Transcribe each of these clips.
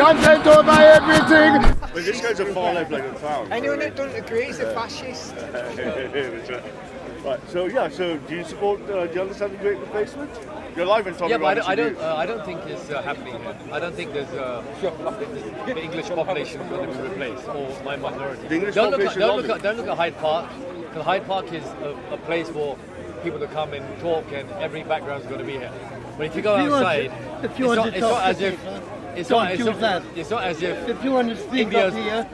content over everything. But this guy's a far left like a clown. Anyone that doesn't agree is a fascist. Right. So yeah. So do you support? Do you understand the Great Replacement? You're live and talking Yeah, but about I don't think it's happening here. I don't think there's the English population is going to be replaced or my minority. The English don't population don't look at Hyde Park. Because Hyde Park is a place for people to come and talk, and every background is going to be here. But if you go outside, if you want to talk, it's not as if if you want to speak India's- up here,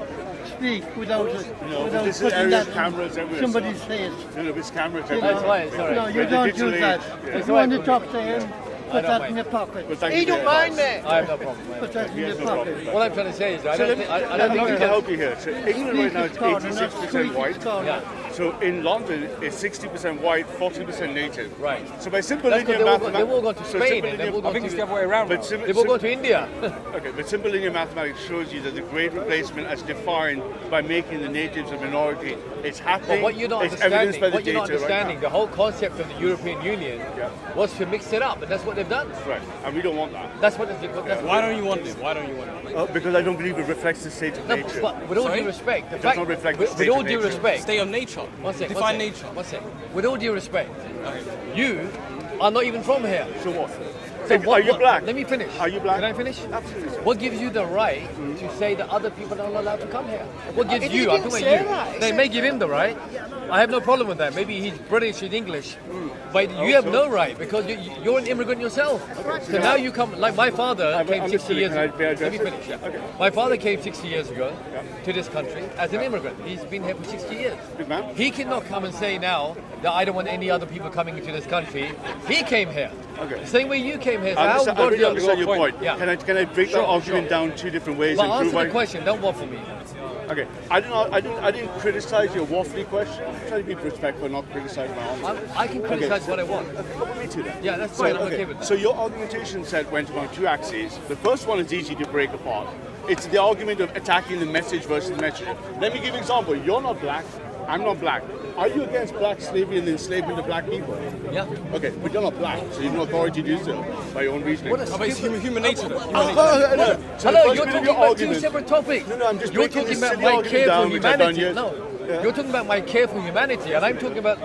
speak without without this is putting areas that cameras in everywhere. somebody's face. No, this camera. You That's know. why, sorry. No, you But don't digitally, use that. yeah. If you want to talk to him, put don't that in your pocket. But thank He you for don't your mind, advice. mate. I have no problem. Put that in He has your no pocket. problem. What I'm trying to say is, I So don't let think me, I let don't me think help you here. So England right now is Corner, not 86% squeeze white. his corner. Yeah. So in London, it's 60% white, 40% native. Right. So by simple That's linear because they've all gone to mathematics, Spain and they've all gone to way around. but they've all gone to India. Okay, but simple linear mathematics shows you that the Great Replacement, as defined by making the natives a minority, it's happening. But what you're not it's evidenced understanding, by the what you're not data understanding, right the whole concept of the European Union Yeah. was to mix it up, and that's what they've done. now. Right, and we don't want that. That's what. That's Why don't you want it? Why don't you want it? Because I don't believe it reflects the state of No, nature. but with all Sorry? due respect, the It does fact, not reflect the with state all of due nature. respect, State of nature. one sec, Define one sec, nature. One sec. With all due respect, you are not even from here. So what? So Are you black? Let me finish. Are you black? Can I finish? Absolutely. What gives you the right to say that other people are not allowed to come here? What gives He you? I'm didn't talking say about that. you. He They said- may give him the right. I have no problem with that. Maybe he's British, he's English, but you have no right because you're an immigrant yourself. So now you come. Like my father came 60 years Can I ago. be Let me addressed? finish. Yeah. Okay. My father came 60 years ago to this country as an immigrant. He's been here for 60 years. Big man. He cannot come and say now that I don't want any other people coming into this country. He came here. Okay. The same way you came here. So I how understand, I God really your understand your point. Yeah. Can I break Sure, that argument sure. down two different ways But and answer prove the why? question. Don't waffle me. Okay, I didn't criticize your waffly question. I'm trying to be respectful, not criticize my answer. I can criticize what I want. Me too then. Yeah, that's fine. I'm okay with that. So your argumentation set went along two axes. The first one is easy to break apart. It's the argument of attacking the message versus the messenger. Let me give you an example. You're not black. I'm not black. Are you against black slavery and enslavement of black people? Yeah. Okay, but you're not black, so you have no authority to do so by your own reasoning. What a Oh, but it's human nature. though. Human Oh, nature. no. So the Hello, first you're bit of talking your about two argument- separate topics. No, I'm just You're breaking talking this about silly my argument care down, for which I've done humanity. years. No, Yeah. you're talking about my care for humanity, and I'm talking about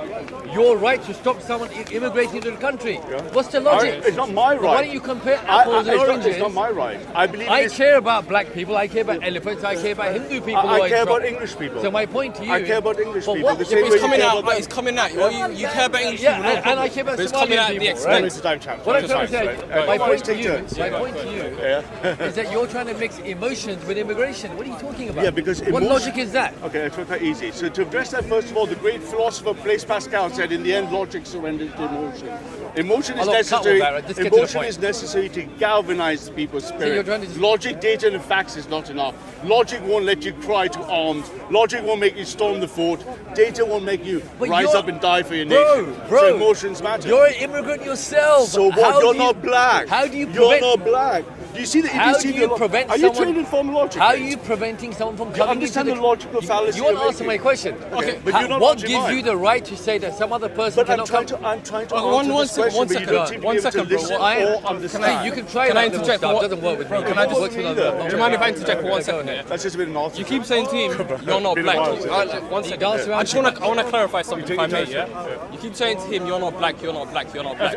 your right to stop someone immigrating to the country. What's the logic? It's not my right. Why don't you compare apples and oranges? It's not my right. I believe I it's- care about black people. I care about elephants. I care about Hindu people. who I are in care about trouble. English people. So my point to you, I care about English but people. what- The yeah, same But way it's you coming care out. about them. It's coming out. You care about English Yeah, people. no and I problem. care about But it's coming Somalian out at the people, expense. right? It's time, champ. What I'm trying to Sorry, say, sorry. my Come on, point to take you, turns. my point to you is that you're trying to mix emotions with immigration. What are you talking about? Yeah, because what emotion- logic is that? Okay, it's not that easy. So to address that, first of all, the great philosopher Blaise Pascal said, in the end, logic surrenders to emotion. Emotion is Hello, necessary. cut all that, just get to the Emotion point. is necessary to galvanize people's spirit. you're trying to- Logic, data, and facts is not enough. Logic won't let you cry to arms. Logic won't make you storm the fort. Data won't make you But rise you're- up and die for your Bro, nation. bro, So emotions matter. You're an immigrant yourself. So what? How You're do you- not black. How do you You're prevent? not black. Do you see that? If How you see do you the, prevent Are someone? you trained in formal logic? How are mate? you preventing someone from You coming understand into the logical fallacy You won't you're answer my making? question. Okay, but How- you're not what answering gives mine. you the right to say that some other person But I'm cannot trying come? to answer One this second, question, one but you second. don't seem to One be able second, to bro. listen I am- or understand. You can try Can I that little interject stuff. for It doesn't work with me. Can I just- It works with other Do people. Do you mind if I interject for 1 second here? That's just a bit nonsense. You keep saying to him, you're not Been a black. while since. One You second. dance around I want to clarify something, if I may. take Yeah. your You keep saying to him, you're not black. You're not black. You're not black.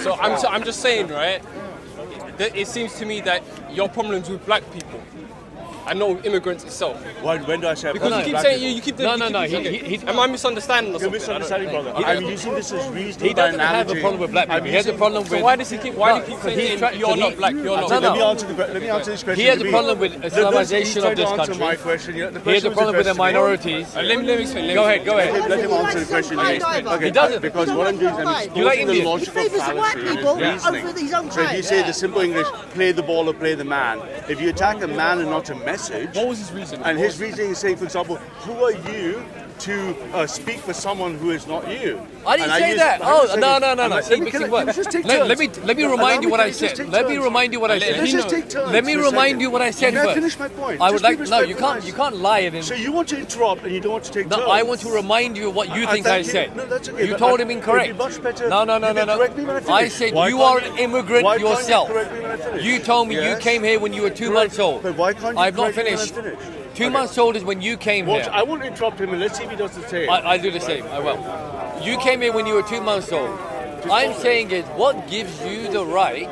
So I'm just saying, right? That it seems to me that your problems with black people and not immigrants itself. When do I say Because No, you keep black saying people? you keep No, no, no, okay. he- Am I misunderstanding or You're something? misunderstanding, brother. He- I'm using this as reasoning. He doesn't by have a analogy. problem with black people. I'm He has a using- problem So with. why does he keep? Why do you keep No, saying he's to him, trying- you're he- not black? You're No, not no. black? Let me answer this question. He has to a me. problem with He's Islamization trying of this to answer country. my question. Yeah, the He has a question was problem with the addressed to me. minorities. Let me explain. Go ahead, go ahead. Let him answer the question. He doesn't. Because what I'm doing is I'm You like exposing the Indians? logical He favours the white fallacy in people his reasoning. over his own So if you tribe. say the simple English, play the ball or play the man. If you attack a man and not a message, What was his reason? and his reasoning is saying, for example, who are you to speak for someone who is not you. I didn't say that. Oh, no. See, mixing words. Let me remind you what I said. Let me remind you what I said. Let's just take turns. Let me remind you what I said May I first. finish my point? I would Just like. be No, you respectful. can't lie it in. So you want to interrupt and you don't want to take turns. No, I want to remind you of what you think I thank you. said. No, that's okay, You but told I- him it'd incorrect. be much better No. you can correct me when I finish. I said Why you can't are an immigrant why can't you yourself. correct me when I finish? You told me you Yes. came here when you were 2 months old. But why can't you I've not correct me when I finished. finish? 2 Okay. months old is when you came Watch, here. I won't interrupt him and let's see if he does the same. I do the same. I will. You came here when you were 2 months old. I'm saying is what gives you the right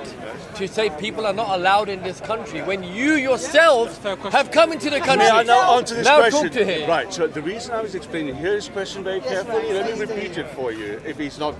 to say people are not allowed in this country when you yourself have come into the country? May I now answer this now question? talk to him. Right. So the reason I was explaining, hear his question very carefully. Let me repeat it for you. If he's not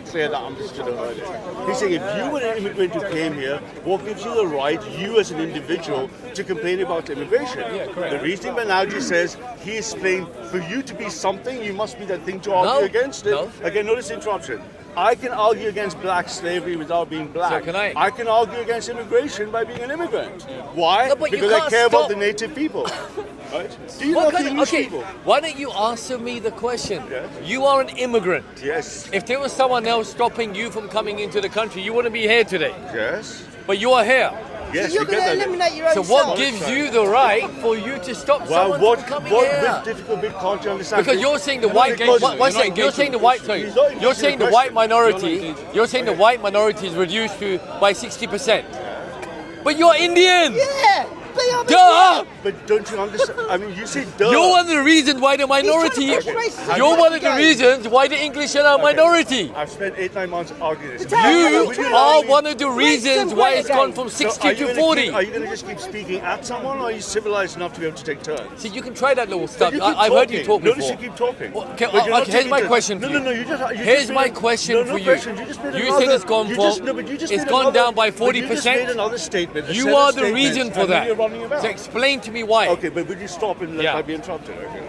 clear that I understood or heard it. He's saying if you were an immigrant who came here, what gives you the right, you as an individual, to complain about immigration? Yeah, correct. The reasoning Banerjee says he explained for you to be something, you must be that thing to argue No, against it. no. Again, notice the interruption. I can argue against black slavery without being black. So can I? I can argue against immigration by being an immigrant. Why? No, but you because I can't care about stop- the native people. Right? Do you What know kind the of- English okay, people? why don't you answer me the question? Yes. You are an immigrant. Yes. If there was someone else stopping you from coming into the country, you wouldn't be here today. Yes. But you are here. Yes, You're we get going to that. eliminate your own So what self. gives you the right for you to stop Well, someone what from coming bit here? difficult bit can't you understand? Because you're saying the You're white not gang. engaging. One You're not second, you're saying the engaging. white. Sorry, He's not you're engaging saying the the white question. minority. You're saying the white minority is reduced to by 60%. But you're Indian. Yeah, they are Duh. But don't you understand? I mean, you say duh. You're one of the reasons why the minority. He's trying to push racism. You're one of the Okay. reasons why the English are a minority. I've spent 8-9 months arguing this. tell You Would you are allow me- one of the reasons why it's gone from 60 to 40. Are you going to just keep speaking at someone, or are you civilized enough to be able to take turns? See, you can try that little stuff. You keep I've heard you talking. talk Notice before. you keep talking. Okay, But you're not here's taking my turns. question No, for no, you. no. You just. Here's made my a- question no, for no you. question. You just made You another, said it's gone you from- just, no, but you just it's made gone another- down by but you 40%. just made another statement. a You set are of the statements, reason for and then that. You're running about. So explain to me why. Okay, but would you stop and let Yeah. I be interrupted? Okay.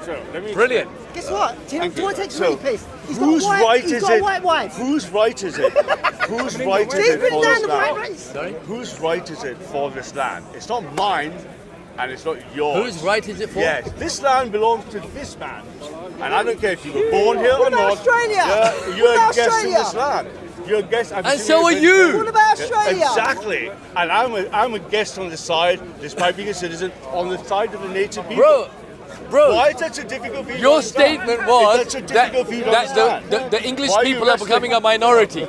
So let me. Brilliant. Guess what? Do you Thank want to take you. some So, money, please? He's got whose a white, right he's is got it? a white wife. Whose right is it? Whose right is He's it been for down this the white land? race. Sorry? Whose right is it for this land? It's not mine, and it's not yours. Whose right is it for? Yes, this land belongs to this man, and I don't care if you were born here or What about not. Australia? You're What a about guest in Australia? this land. You're a guest. And so are you. What about Australia? Exactly. And I'm a guest on the side, despite being a citizen, on the side of the native people. Bro, Why is that so difficult for you to your understand? statement was Is that so that, difficult for you to understand? the English Why are you people are wrestling? becoming a minority.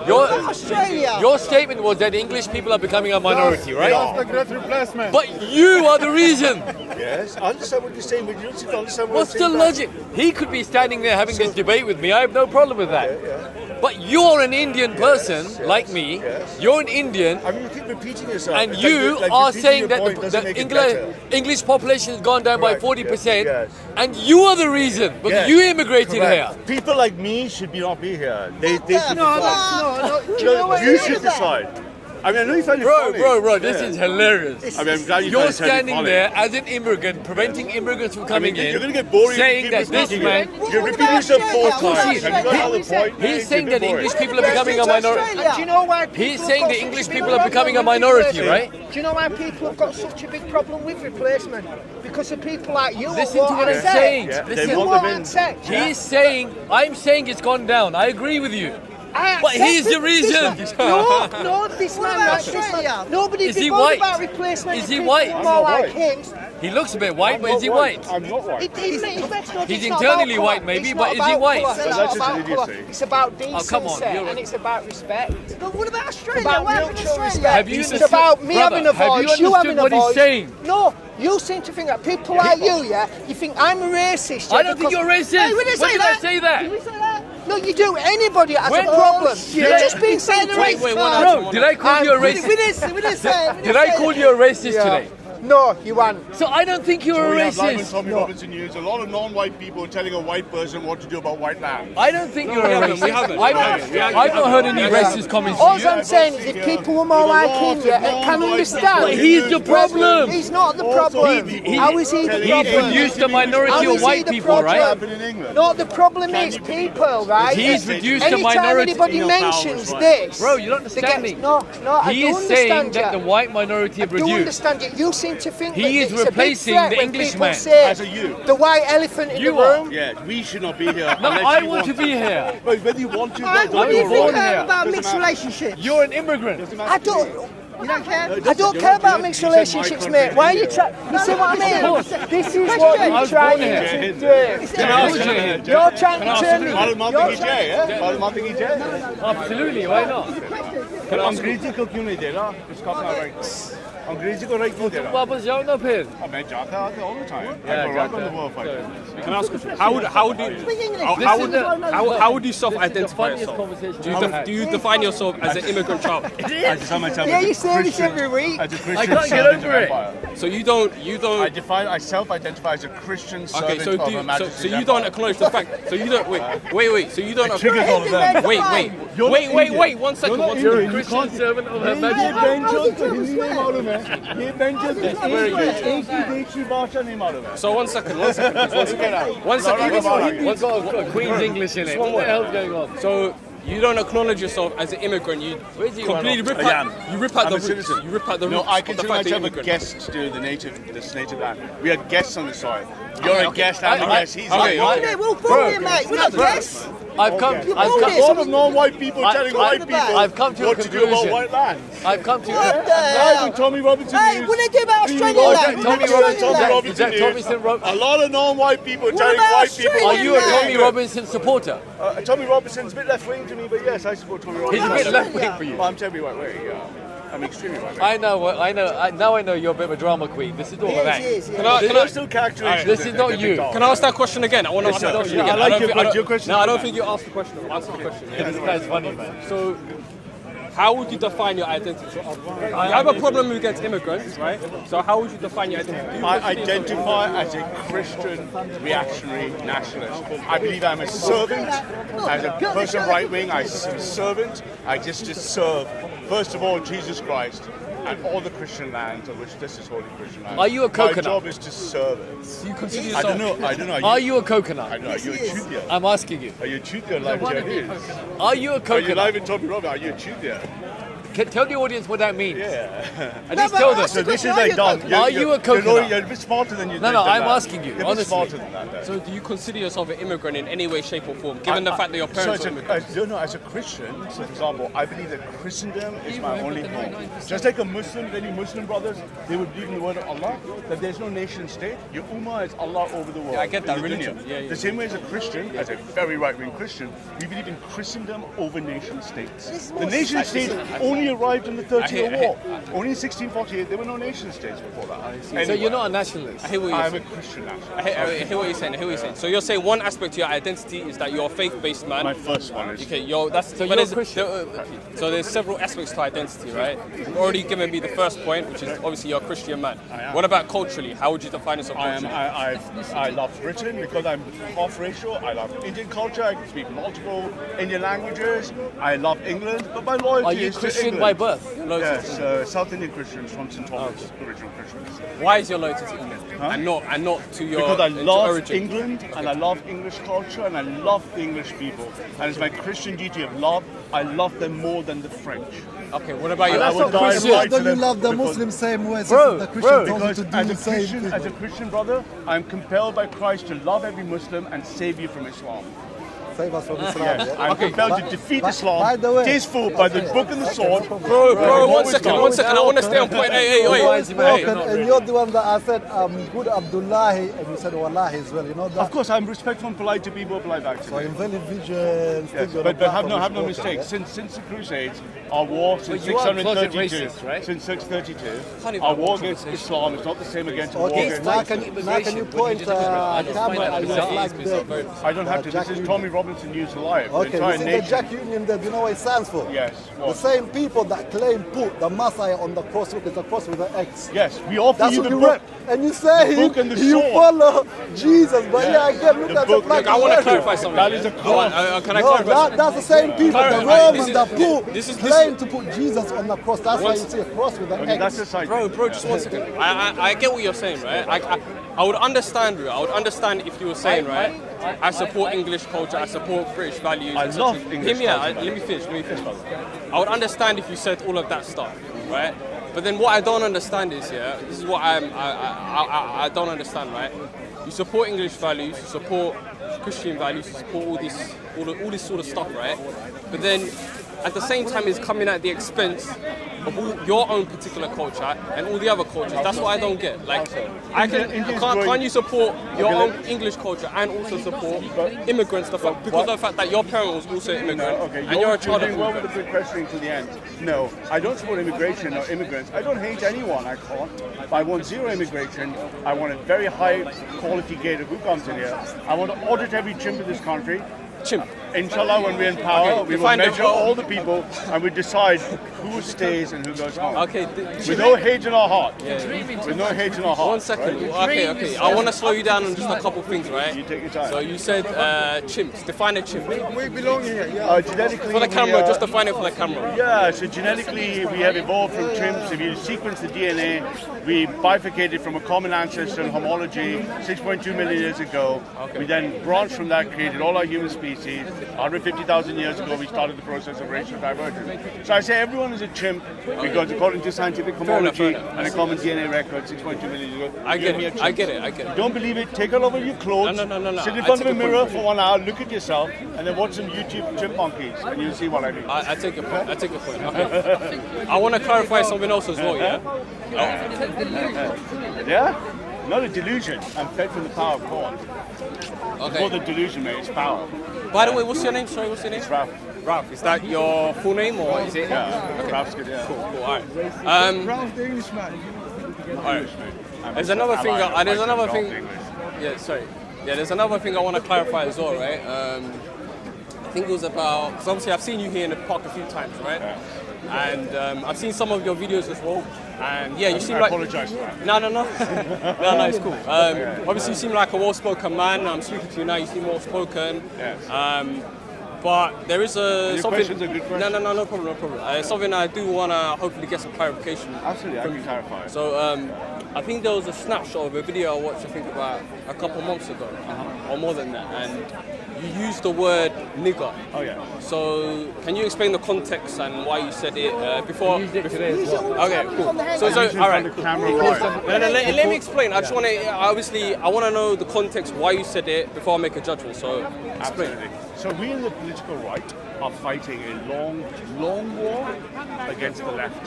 Australia. Your statement was that the English people are becoming a minority, right? That's the great replacement. But you are the reason. Yes, I understand what you're saying, but you don't seem to understand what What's I'm the saying logic? He could be standing there having this debate with me. I have no problem with that. But you're an Indian person, like me. yes. You're an Indian. I mean, you keep repeating yourself. And It's you like are repeating saying your that point doesn't make it better. English population has gone down by Correct, 40%, yes. and you are the reason because Yes, you immigrated correct. here. People like me should not be here. They should decide. No. Do you know what you it should is then? decide. I mean, I know you find it Bro, funny. this Yeah. is hilarious. I mean, I'm glad you You're find it standing funny. there as an immigrant, preventing immigrants from coming in, you're going to get boring. saying if you that keep this speaking man, it. You're repeating yourself four Of course times. he is. Have you got another point? he's saying that the English people are becoming a Australia. minority. And do you know why people He's have saying got the such English a big people are problem becoming a with minority, replacement? right? Do you know why people have got such a big problem with replacement? Because of people like you Listen who to won't what I'm accept. saying. Yeah, they Listen. You want won't them in. accept. He's saying, I'm saying it's gone down. I agree with you. I But accept he's the it. reason. This this man about likes this Australia? man. Nobody's Is he been bothered white? about replacement. Is of he people white? who are I'm more not like white. him. He looks a bit white, I'm but not is he white. white? I'm not white. He's He's internally white maybe, but is he white? It's But not that's just about an colour. idiocy. It's about Oh, decency come on, you're- and it's about respect. But what about It's Australia? about What happened to mutual Australia? respect. Have you It's understood- about me brother, having a have you voice, you understood having a what he's voice. saying? No, you seem to think that people like you, yeah, you think I'm a racist. I yeah, don't think because- you're racist. Hey, we didn't When say did I that. say that? Did we say that? No, you do. Anybody has When- a problem. Oh, You're shit. just being saying the Wait, racist wait, part. bro, did I call you a We racist? didn't say it. Did I call you a racist Yeah. today? No, you weren't. So I don't think you're a We have live on racist. Tommy Robinson News. A lot of non-white people telling a white person what to do about white land. I don't think you're a racist. we haven't. I've not heard any racist comments All from you. I'm saying is if people were more like him, yeah, can understand. But he's the problem. He's not the problem. How is he the He problem? produced a minority How of is he white the people, right? problem? In England. No, the problem is people, right? He's reduced a Anytime minority. anybody mentions this, Bro, you're not they get- understanding. No, I He do is saying understand that the you. white minority I have do reduced. understand it. You seem seem to think He that is it's a big replacing threat the when Englishman. people say As a you. the white elephant in You the are. room. Yeah, we should not be here. No, unless I you want to be here. But whether you want to, Alright, don't what do do you it. think born here. about Doesn't mixed matter. relationships? You're an immigrant. Doesn't matter I to don't. me. You don't care? No, I listen, don't you're care not- about you mixed said my relationships, country. mate. Why are you trying? You see what I mean? This is what I you're was trying born here. to do. Jay. You're trying to turn. मालूमात You're की जय है मालूमात की जय Absolutely, why not? फिर अंग्रेजी को क्यों नहीं दे रहा इसका अपना राइट अंग्रेजी को राइट क्यों दे रहा वापस जाओ ना फिर. अब मैं जाता आता all the time I Yeah, go right on the जाता. world fight Can I ask a question? How would you self-identify Funniest yourself? conversation. Do you define yourself as an immigrant child? I define myself Yeah, as a you say this Christian- every week. as a Christian I can't get servant over of it. empire. So you don't. I self-identify as a Christian Okay, servant so of do a you, majesty's so you empire. don't acknowledge the fact. So you don't wait. So you don't. triggers all of them. Wait. You're not Indian. Wait. 1 second. You're not 1 You're second. a Christian servant of Her ये Majesty. बेंचों को हिंदी नहीं मालूम है ये बेंचों को एक ही देश की भाषा नहीं मालूम है So 1 second. 1 second. One second. It's got Queen's English in it. What the hell's going on? So you don't acknowledge yourself as an immigrant. You Where's he completely run rip I out. am. You rip out I'm the a roots. citizen. You rip out the No, roots I of the consider fact that you're myself a immigrant. guest to this native land. We are guests on the soil. You're a guest, I'm a I- guest, he's okay, a okay. guest. We're all born here, mate. We're not guests. I've come You're to boldest. All of non-white people telling white people I've come to a what to do about conclusion. white land. I've come to What the Right, hell? when Tommy Robinson Hey, used- what they do about Australia Oh, land? Tommy Australia Robinson, land. Robinson Is that used- Thompson Rob- A lot of non-white people What telling about white people. Australia Are you a land? Tommy Robinson supporter? Tommy Robinson's a bit left-wing to me, but yes, I support Tommy He's Robinson. a bit left wing for you. Well, I'm terribly right-wing, yeah. I'm extremely right-wing. I know. Now I know you're a bit of a drama queen. This is all Yes, about. yes, Can yes. I, There can are I, still characteristics. This is not you. can I ask that question again? I want to ask that sir. question Yeah, again. I like don't your think- I question. don't- Your question No, is I don't fine. think you asked the question. Answer the question. This guy's funny, man. So, how would you define your identity? You have a problem against immigrants, right? So how would you define your identity? I identify as a Christian reactionary nationalist. I believe I'm a servant. As a person right-wing, I'm a servant. I just to serve, first of all, Jesus Christ and all the Christian lands of which this is holy Christian land. Are you a coconut? My job is to serve it. Do you consider I yourself? don't know. Are you a I coconut? don't know. Are you a Chudia? I'm asking you. Are you a Chudia like Jahid? Are you a Are you coconut? live in Tommy Robin? Are you a Chudia? Tell the audience what that means. Yeah. At least tell them. So this is Are like you a done. coconut? Are you a coconut? You're a bit smarter than you No, think no, than I'm that. asking you, You're a bit honestly. smarter than that. though. So do you consider yourself an immigrant in any way, shape or form, given the fact that your parents so are immigrants? as a Christian, so for example, I believe that Christendom is my only home. Just like a Muslim, any Muslim brothers, they would believe in the word of Allah, that there's no nation state. Your ummah is Allah over the world. Yeah, I get that, in the religion. dunya. Yeah, yeah. The same way as a Christian, as a very right-wing Christian, we believe in Christendom over nation states. The nation states only arrived in the 30-year war. Only in 1648, there were no nation states before that. So you're not a nationalist. I hear what you're I'm a saying. Christian nationalist. I hear what you're saying. I hear what you're saying. So you're saying one aspect to your identity is that you're a faith-based man. My first one is. Okay, that's So but you're there's- Christian? so there's several aspects to identity, right? You've already given me the first point, which is obviously you're a Christian man. am. What about culturally? How would you define yourself I am. culturally? I love Britain because I'm half racial. I love Indian culture. I can speak multiple Indian languages. I love England, but my loyalty Are you is to Christian England. by birth? Yes, South Indian Christians from St Thomas, original Christians. Why is your loyalty to England and not to your Because I to love origin? England and I love English culture and I love the English people. And it's my Christian duty of love. I love them more than the French. Okay, what about you? And I would die Why right to don't you them love the because- Muslims same way as Bro, the Christian told you Because to do as the a same Christian, thing? as a Christian brother, I'm compelled by Christ to love every Muslim and save you from Islam. Save us from Islam. Yes, yeah? I'm compelled to defeat Islam, by the way- tasteful by the book and the sword. Bro, one second. I want to stay on point. Hey, You wait. always Hey, broken, and you're the one that I said, good Abdullahi, and you said Wallahi as well. You know that? Of course, I'm respectful and polite to people, polite back to So me. I'm very vigilant. Yes, still but gonna have no back from mistake. this broken, Since the Crusades, our war since But you are closet 632, racist, right? since Can't 632, even our have a war against conversation. Islam is not the same against yeah? war Okay, against. now can you point camera at your flag there? I don't have to. Jack This is Union. Tommy Robinson News Live. Okay, the you entire see the nation. Jack Union there, do you know what it stands for? Yes. The What? same people that claim put the Messiah on the cross with the cross with an X. Yes, we offer That's you what the you book. rep. And you say book and the you sword. follow Jesus. But yeah, again, look The at book- the flag. I want to already. clarify something. That is a cross. Can I No, clarify? that's the same people. The Clarify. Romans This that is- this is- claim to put Jesus on the cross. That's why you Once- see a cross with an Okay, X. that's a side. Bro, thing. just one second. I get what you're saying, right? I would understand you. I would understand if you were saying, right? I support English culture. I support British values. I etc. love English Hear me out. culture, Let me finish. I would understand if you said all of that stuff, right? But then what I don't understand is, this is what I don't understand, right? You support English values, you support Christian values, you support all this sort of stuff, right? But then at the same time, it's coming at the expense of your own particular culture and all the other cultures. That's what I don't get. Like, can't you support your own English culture and also support immigrants because of the fact that your parent was also an immigrant and you're a child of well with the quick questioning to the end. No, I don't support immigration or immigrants. I don't hate anyone. I can't. I want zero immigration. I want a very high quality gate of who comes in here. I want to audit every chimp in this country. Chimp. Inshallah, when we're in power, we will measure all the people and we decide who stays and who goes home. Okay. With no hate in our heart. With no hate in our heart. 1 second. Right? Okay. I want to slow you down on just a couple things, right? You take your time. So you said chimps. Define a chimp. We belong here. Yeah. Genetically, For the camera, just define it for the camera. Yeah, so genetically we have evolved from chimps. If you sequence the DNA, we bifurcated from a common ancestor in homology 6.2 million years ago. Okay. We then branched from that, created all our human species. 150,000 years ago, we started the process of racial divergence. So I say everyone is a chimp because according to scientific homology and a common DNA record 6.2 million years ago, I get it. Don't believe it? Take all over your clothes. No. Sit in front of a mirror for 1 hour, look at yourself, and then watch some YouTube chimp monkeys, and you'll see what I mean. I take a point. Okay. I want to clarify something else as well, yeah? Yeah? Not a delusion. I'm fed from the power of God. Okay. Not the delusion, mate. It's power. By the way, what's your name? Sorry, what's your name? It's Ralph. Ralph. Is that your full name or is it? Yeah. Ralph's good, yeah. Cool, all right. Ralph the Englishman. All right. There's another thing. Yeah, sorry. Yeah, there's another thing I want to clarify as well, right? I think it was about, because obviously I've seen you here in the park a few times, right? Yeah. And I've seen some of your videos as well. And yeah, you seem I like... apologize for that. No. No, it's cool. Obviously you seem like a well-spoken man. I'm speaking to you now, you seem well-spoken. Yes. But there is Your something... question's a good question. No problem. Something I do want to hopefully get some clarification. Absolutely, I can clarify. So I think there was a snapshot of a video I watched, I think about a couple months ago, or more than that, and you used the word nigger. Oh yeah. So can you explain the context and why you said it before? Used it today as well. Okay, cool. So all right, The cool. camera right. Let me explain. I just want to, I want to know the context why you said it before I make a judgment. So explain. Absolutely. So we in the political right are fighting a long war against the left.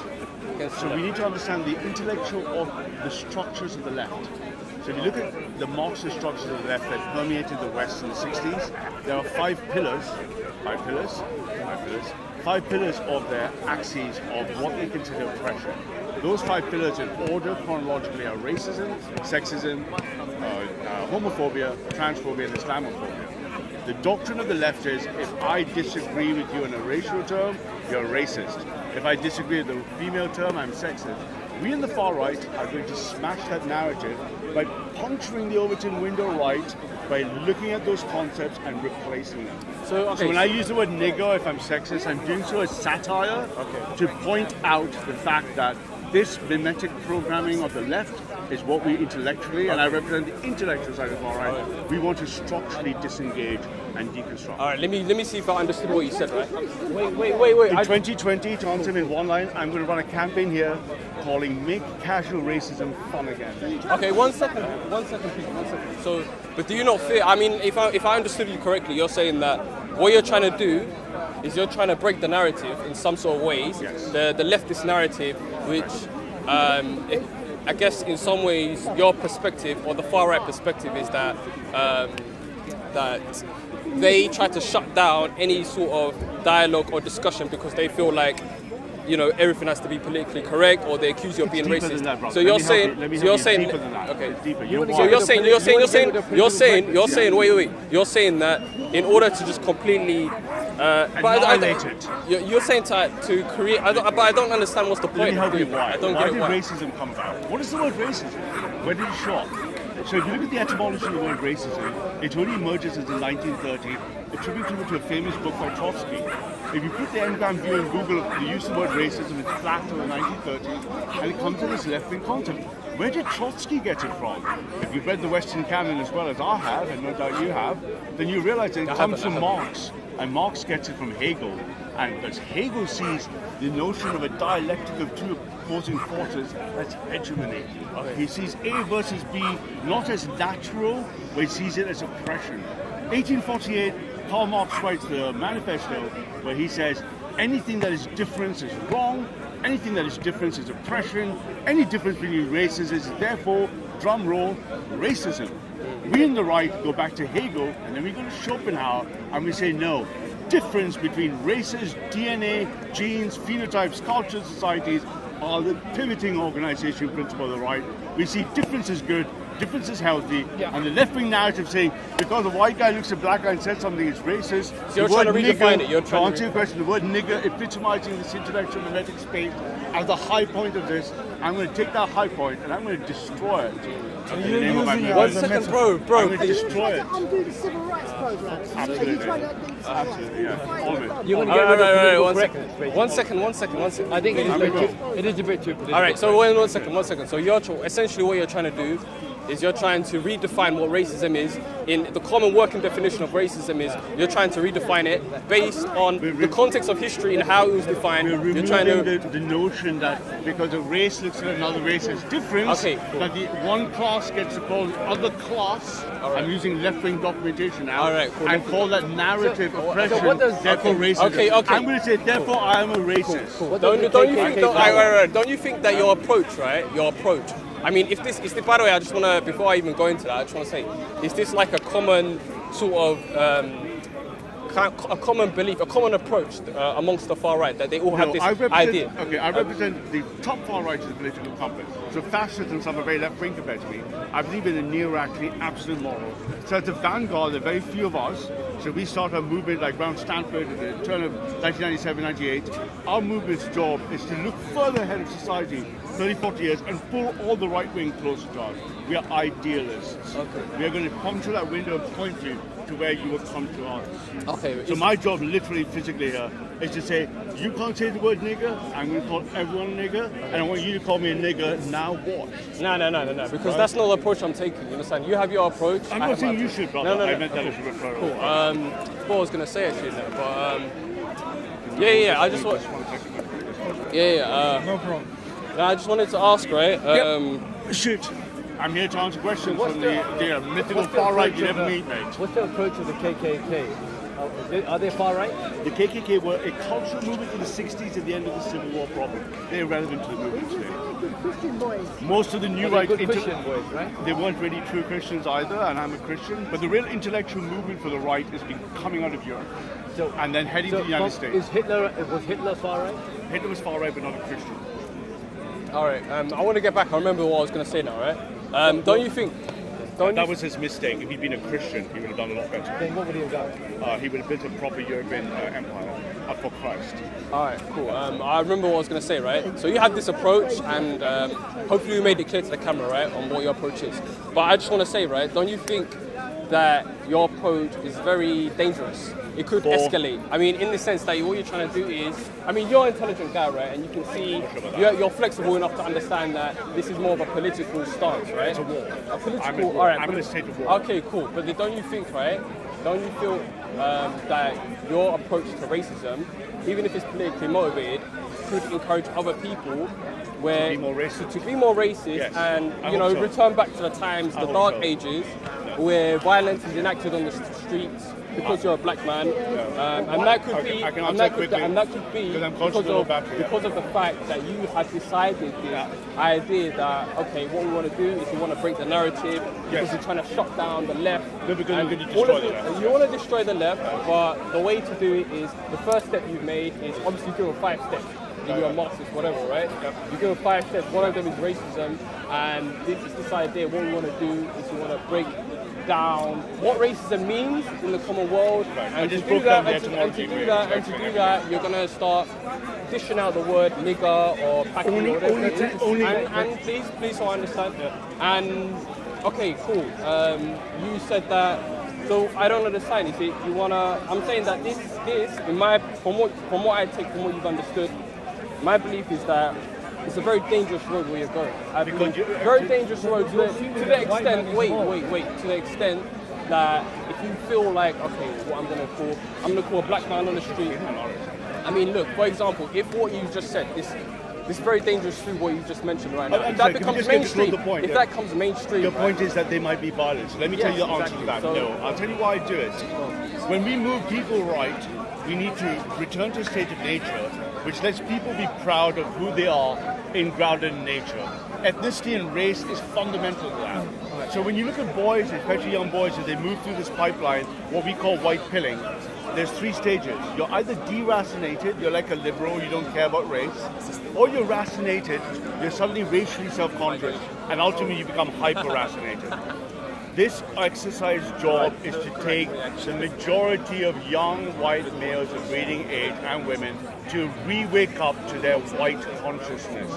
So we need to understand the intellectual of the structures of the left. So if you look at the Marxist structures of the left that permeated the West in the 60s, there are five pillars of their axes of what they consider oppression. Those 5 pillars in order chronologically are racism, sexism, homophobia, transphobia, and Islamophobia. The doctrine of the left is if I disagree with you in a racial term, you're racist. If I disagree with the female term, I'm sexist. We in the far right are going to smash that narrative by puncturing the Overton window right, by looking at those concepts and replacing them. So when I use the word nigger, if I'm sexist, I'm doing so as satire to point out the fact that this mimetic programming of the left is what we intellectually, and I represent the intellectual side of the far right, we want to structurally disengage and deconstruct. All right, let me see if I understood what you said, right? Wait. In 2020, to answer him in one line, I'm going to run a campaign here calling Make Casual Racism Fun Again. Okay, 1 second, please, 1 second. So, but do you not fear, I mean, if I understood you correctly, you're saying that what you're trying to do is you're trying to break the narrative in some sort of ways, Yes. the leftist narrative, which I guess in some ways your perspective or the far right perspective is that that they try to shut down any sort of dialogue or discussion because they feel like, you know, everything has to be politically correct, or they accuse you of being Deeper racist. than that, bro. So Let you're me saying, help you. Let me so you're help you. saying, Deeper than that. okay. It's deeper. So you're saying, wait. You're saying that in order to just completely, annihilate it. You're saying to create. But I don't understand what's the Let point. me help you of why. I don't Why get it. did Why? racism come about? What is the word racism? Where did it show up? So if you look at the etymology of the word racism, it only emerges in 1930, attributable to a famous book by Trotsky. If you put the Engram view in Google, the use of the word racism is flat till the 1930s, and it comes to this left-wing concept. Where did Trotsky get it from? If you've read the Western canon as well as I have, and no doubt you have, then you realize that it comes from Marx, and Marx gets it from Hegel. And because Hegel sees the notion of a dialectic of two opposing forces, that's hegemony. He sees A versus B not as natural, but he sees it as oppression. 1848, Karl Marx writes the manifesto where he says anything that is different is wrong, anything that is different is oppression, any difference between races is therefore, drum roll, racism. We in the right go back to Hegel and then we go to Schopenhauer and we say no. Difference between races, DNA, genes, phenotypes, cultures, societies are the pivoting organization principle of the right. We see difference is good, difference is healthy, and the left-wing narrative saying because a white guy looks at a black guy and says something is racist. So you're trying to redefine it. You're to trying answer your question, the word nigger epitomizing this intellectual mimetic space as the high point of this. I'm going to take that high point and I'm going to destroy it. In the name of my movement. 1 second, bro. I'm going to destroy Trying it. to undo the civil rights program. Absolutely. Are you trying to undo the civil Absolutely, rights? yeah. All of it. You want to get rid of political correctness, basically. One second. I think it is a bit too political. All right, so one second. So essentially what you're trying to do is you're trying to redefine what racism is. In the common working definition of racism is you're trying to redefine it based on the context of history and how it was defined. We're You're trying to removing the notion that because a race looks at another race as different, Okay, cool. that the one class gets to call the other class. right. I'm using left-wing documentation now. All right, cool. And call that narrative oppression. so what does- therefore racism. Okay. I'm going to say therefore I am a racist. What does the Don't you KKK think? Don't you think that your approach, right? Your approach. I mean, if this is, by the way, I just want to, before I even go into that, I just want to say, is this like a common sort of a common belief, a common approach amongst the far right that they all have No, this I represent, idea? Okay, I represent the top far right of the political compass. So fascists and some are very left wing compared to me. I believe in the neo-reactionary absolute moral. So at the vanguard, there are very few of us. So we start a movement like around Stanford at the turn of 1997, 98. Our movement's job is to look further ahead of society, 30, 40 years, and pull all the right wing closer to us. We are idealists. Okay. We are going to come through that window and point you to where you will come to us. Okay. So my job, literally, physically here, is to say, you can't say the word nigger, I'm going to call everyone a nigger, and I want you to call me a nigger, now what? No, because that's not the approach I'm taking, you understand? You have your approach. I'm I not have saying my you approach. should, brother. No. I meant that as a referral. Cool. What I was going to say actually, but yeah, I just want... No problem. I just wanted to ask, right? Shoot. I'm here to answer questions What's from the- the mythical what's the far right you approach never of meet, mate. What's the approach of the KKK? Are they far right? The KKK were a cultural movement in the 60s at the end of the Civil War problem. They're irrelevant to the movement today. Good Christian boys. Most of the new Are they right good Christian boys, right? they weren't really true Christians either, and I'm a Christian. But the real intellectual movement for the right has been coming out of Europe So, and then heading to the United States. was Hitler far right? Hitler was far right, but not a Christian. All right, I want to get back. I remember what I was going to say now, right? Don't you think... That was his mistake. If he'd been a Christian, he would have done a lot better. Then what would he have done? He would have built a proper European empire for Christ. All right, cool. I remember what I was going to say, right? So you have this approach, and hopefully you made it clear to the camera, right, on what your approach is. But I just want to say, right, don't you think that your approach is very dangerous? It could escalate. I mean, in the sense that what you're trying to do is, I mean, you're an intelligent guy, right? And you can see you're flexible enough to understand that this is more of a political stance, right? It's a war. A political, I'm at war. all right. I'm in a state of war. Okay, cool. But then don't you think, right? Don't you feel that your approach to racism, even if it's politically motivated, could encourage other people where To be more racist? to be more racist Yes. and I you know hope so. return back to the times, the hope dark so. ages, where violence is enacted on the streets because you're a black man, and that could be, I can and answer that quickly, could be because I'm conscious because of the of battery, yeah. because of the fact that you have decided this idea that okay, what we want to do is we want to break the narrative because Yes. we're trying to shut down the left. No, because and we're gonna all destroy of the it- left. You want to destroy the left, but the way to do it is the first step you've made is obviously doing 5 steps. You're a Marxist, whatever, right? You go 5 steps. One of them is racism, and this idea. What we want to do is we want to break down what racism means in the common world, I and to just do broke down that, the and to etymology, do that, you're gonna start dishing out the word nigger or packing Only- or whatever only it to- is. only- and please, so I understand. And okay, cool. You said that. So I don't understand. You see, you wanna. I'm saying that this, in my, from what I take from what you've understood, my belief is that it's a very dangerous road where you're going. I Because believe- you- very dangerous road to the extent. Wait. To the extent that if you feel like okay, what I'm gonna call a black man on the street. I mean, look. For example, if what you just said, this is very dangerous through what you just mentioned right now. I'm If sorry, that can we becomes just get to mainstream, the point, if yeah? that comes mainstream, Your point is that they might be violent. So let me tell you the answer to that. So- No, I'll tell you why I do it. When we move people right, we need to return to a state of nature, which lets people be proud of who they are grounded in nature. Ethnicity and race is fundamental to that. So when you look at boys, especially young boys, as they move through this pipeline, what we call white pilling, there's 3 stages. You're either deracinated, you're like a liberal, you don't care about race, or you're racinated, you're suddenly racially self-conscious, and ultimately you become hyper-racinated. This exercise job is to take the majority of young white males of breeding age and women to re-wake up to their white consciousness,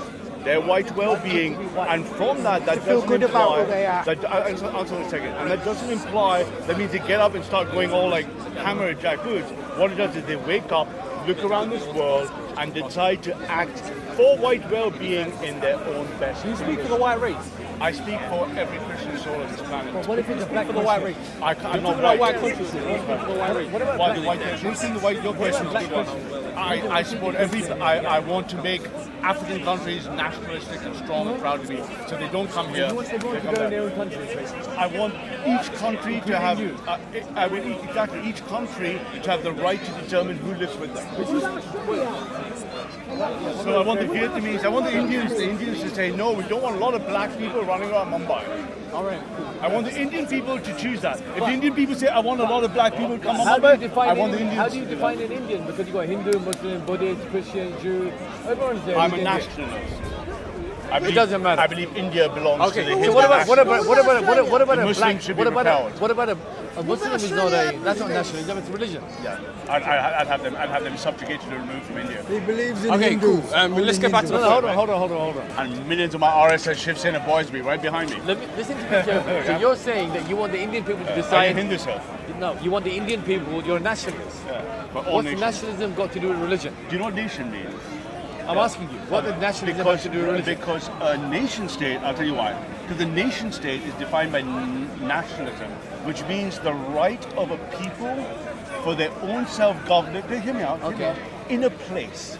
their white well-being, and from that feel doesn't good about imply who they are. that answer in a second, and that doesn't imply that means they get up and start going all like hammer at Jack Boots. What it does is they wake up, look around this world, and decide to act for white well-being in their own best. you speak for the white race. I speak for every Christian soul on this planet. What if it's a black for the white race? I'm You're not talking about white white. consciousness. What speak for the white race? Why the white your question is a good one. I support I want to make African countries nationalistic and strong and proud to be, so they don't come here. They come there. I want each country to have, exactly, each country to have the right to determine who lives with them. So I want the Vietnamese, I want the Indians to say, no, we don't want a lot of black people running around Mumbai. All right. I want the Indian people to choose that. If the Indian people say, I want a lot of black people to come to How do you Mumbai, define I want the Indians. How do you define an Indian? Because you got Hindu, Muslim, Buddhist, Christian, Jew. Everyone's there. I'm a Who's Indian? nationalist. I believe, doesn't matter. I believe India belongs Okay, to the so Hindu So what about nationalists. a Muslims black? should be What about repelled. a Muslim is not a that's not nationalism, it's religion. Yeah, I'd have them subjugated and removed from India. He believes in Okay, Hindus. cool. Only Let's get back to No, the no, point. hold on. And millions of my RSS shifts in at Boysby right behind me. Listen to me carefully. So you're saying that you want the Indian people to I am decide. Hindu, sir. No, you want the Indian people. You're a nationalist. Yeah, but all What's nations. nationalism got to do with religion? Do you know what nation means? I'm asking you. What does nationalism have to do with religion? Because a nation state, I'll tell you why. Because the nation state is defined by nationalism, which means the right of a people for their own self-government. Hear me out. Okay. In a place.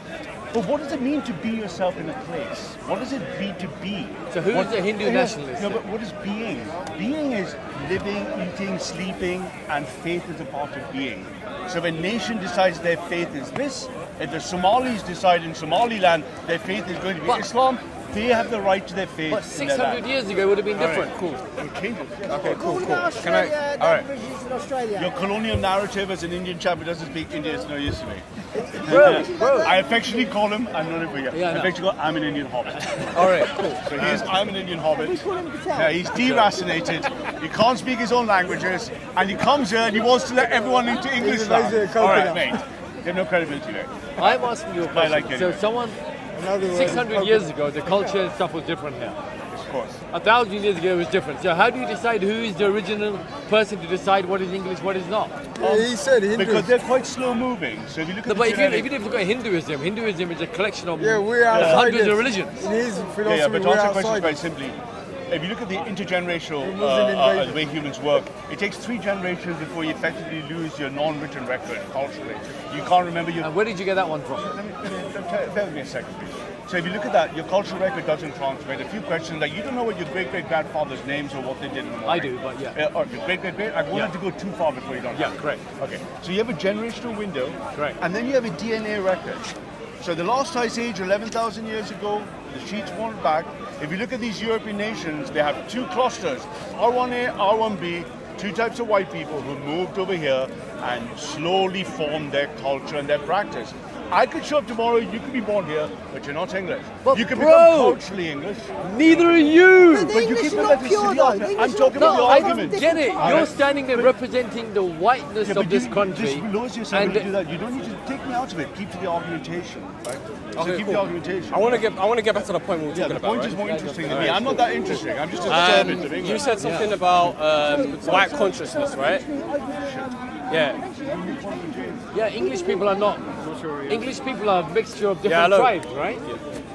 But what does it mean to be yourself in a place? What does it be to be? So who is a Hindu nationalist? No, but what is being? Being is living, eating, sleeping, and faith is a part of being. So if a nation decides their faith is this, if the Somalis decide in Somaliland their faith is going to be But- Islam, they have the right to their faith. But in their 600 land. years ago it would have been different. Cool. It changes. Okay, cool. What about Can I? Australia, all right. languages in Australia? Your colonial narrative as an Indian chap who doesn't speak Indian is no use to me. Bro. I affectionately call him, I'm not for you. Yeah, I I know. affectionally call I'm an Indian hobbit. All right, cool. So I'm an Indian hobbit. We call him Patel. Yeah, he's deracinated. He can't speak his own languages, and he comes here and he wants to let everyone into English He's a land. lazy All right, coconut. mate. You have no credibility there. I'm asking you a question. like it. So someone Another one. 600 years ago, the culture and stuff was different here. Of course. 1,000 years ago, it was different. So how do you decide who is the original person to decide what is English, what is not? He said Because Hindus. they're quite slow moving. So if you look at No, the but genetic- even if you look at Hinduism is a collection of Yeah, we are hundreds of religions. In his philosophy, Yeah, but to we answer are your question very outsiders. simply, if you look at the intergenerational Muslim invasion. the way humans work, it takes 3 generations before you effectively lose your non-written record culturally. You can't remember your. And where did you get that one from? Bear with me a second, please. So if you look at that, your cultural record doesn't transmit. A few questions like you don't know what your great-great-grandfather's names or what they did in the morning. I do, but yeah. Or your great-great-great. I wanted to go too far before you don't. Yeah, have it. correct. Okay. So you have a generational window. Correct. And then you have a DNA record. So the last ice age, 11,000 years ago, the sheets weren't back. If you look at these European nations, they have 2 clusters, R1A, R1B, 2 types of white people who moved over here and slowly formed their culture and their practice. I could show up tomorrow, you could be born here, but you're not English. But you could bro- become culturally English. Neither are you! The But you English keep are it not like pure silly though. argument. The I'm English talking are about the No, not I from argument. get different it. parts. You're standing there representing the whiteness Yeah, of but this you country. just lose yourself and to do that. You don't need to take me out of it. Keep to the argumentation, right? So Okay, keep cool. the argumentation. I want to get back to the point we were Yeah, talking the about. point right? is more interesting than me. I'm not that interesting. I'm just a servant of England. You said something about white consciousness, right? Yeah. Yeah, English people are not. English people are a mixture of Yeah, different hello. tribes,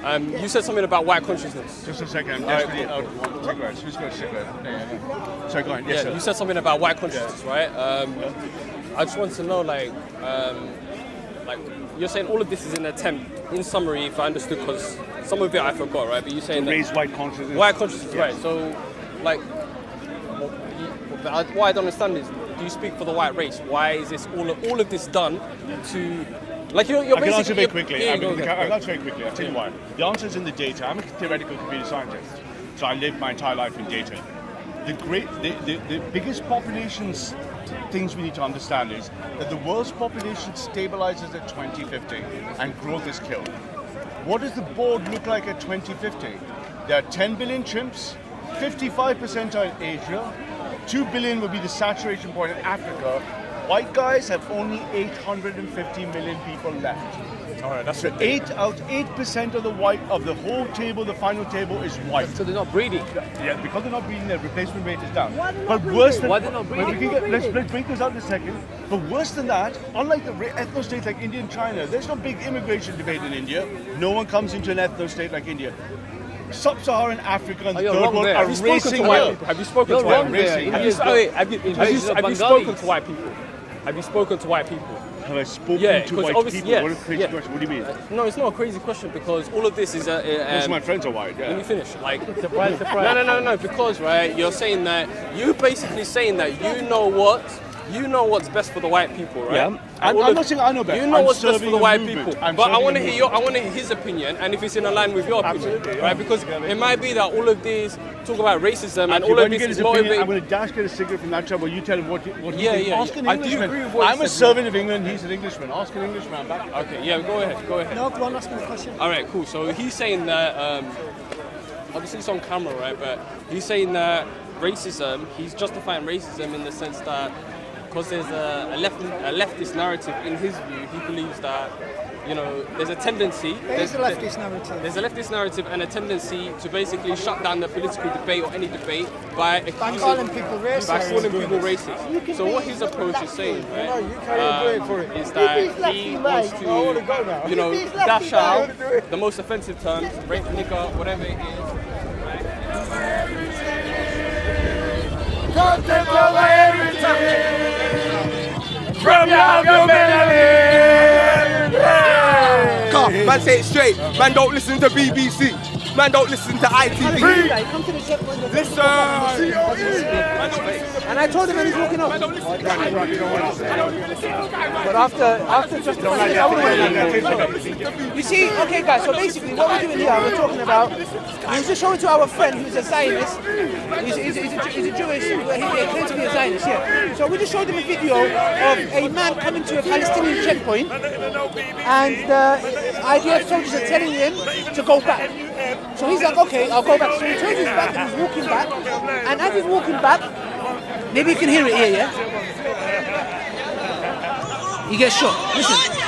right? You said something about white consciousness. Just a second. I'm desperately out of cigarettes. Who's got a cigarette? Yeah. Sorry, go ahead. Yes, Yeah, sir. you said something about white consciousness, right? I just want to know, like you're saying all of this is an attempt, in summary, if I understood, because some of it I forgot, right? But you're saying that Raise white consciousness. white consciousness, right? So, like, what I don't understand is, do you speak for the white race? Why is this all of this done to, like, you're I can basically answer very quickly. Yeah, I go can ahead. answer very quickly. I'll tell you why. The answer is in the data. I'm a theoretical computer scientist, so I lived my entire life in data. The biggest populations things we need to understand is that the world's population stabilizes at 2050 and growth is killed. What does the board look like at 2050? There are 10 billion chimps, 55% are in Asia, 2 billion will be the saturation point in Africa. White guys have only 850 million people left. All right, that's So 8% of the whole table, the final table is white. So they're not breeding. Yeah, because they're not breeding, their replacement rate is down. Why they're But not worse breeding? than Why they're not breeding? but we can get, let's break this out in a second. But worse than that, unlike the ethno states like India and China, there's no big immigration debate in India. No one comes into an ethno state like India. Sub-Saharan Africa and the you're third wrong world there. are Have you spoken racing to white here. people? Have you spoken You're to white wrong people? there. Racing. Have you, India's wait, got have you invasion of spoken Bengalis. to white people? Have you spoken to white people? Have I spoken Yeah, to 'cause white obviously- people? yes, What a crazy yeah. question. What do you mean? No, it's not a crazy question because all of this is Most of my friends are white, Let me yeah. finish. Like, no. Because you're saying that you're basically saying that you know what's best for the white people, right? Yeah. And I'm all not saying I know best. You know I'm what's best for serving the a white movement. people. I'm But I serving want a to hear movement. I want to hear his opinion, and if it's in line with your opinion, Absolutely, right? Because it might be that all of this talk about racism and And all all of get this his is opinion, motivated. I'm going to dash get a cigarette from that trouble. You tell him what you Yeah, think. yeah, Ask yeah. an I do Englishman. agree with what he I'm a said, servant of England. He's an Englishman. Ask an Englishman. I'm back. Okay, yeah, go ahead. No, go on, ask me a question. All right, cool. So he's saying that, obviously it's on camera, right? But he's saying that racism, he's justifying racism in the sense that because there's a leftist narrative in his view, he believes that, you know, there's a tendency. There is a leftist narrative. There's a leftist narrative and a tendency to basically shut down the political debate or any debate by accusing, calling people racist. By calling people racist. So what his approach is saying, right, is that he wants to, you know, dash out the most offensive terms, rape, nigger, whatever it is. Don't take away everything from your Come, man, say it straight. Man, don't listen to BBC. Man, don't listen to ITV. Come to the jet window. Listen. And I told him when he's walking up. But after just you see, okay guys, so basically what we're doing here, we're talking about, we was just showing to our friend who's a Zionist, he's a Jewish, he claims to be a Zionist, yeah. So we just showed him a video of a man coming to a Palestinian checkpoint and IDF soldiers are telling him to go back. So he's like, okay, I'll go back. So he turns his back and he's walking back, and as he's walking back, maybe you can hear it here, yeah? He gets shot. Listen.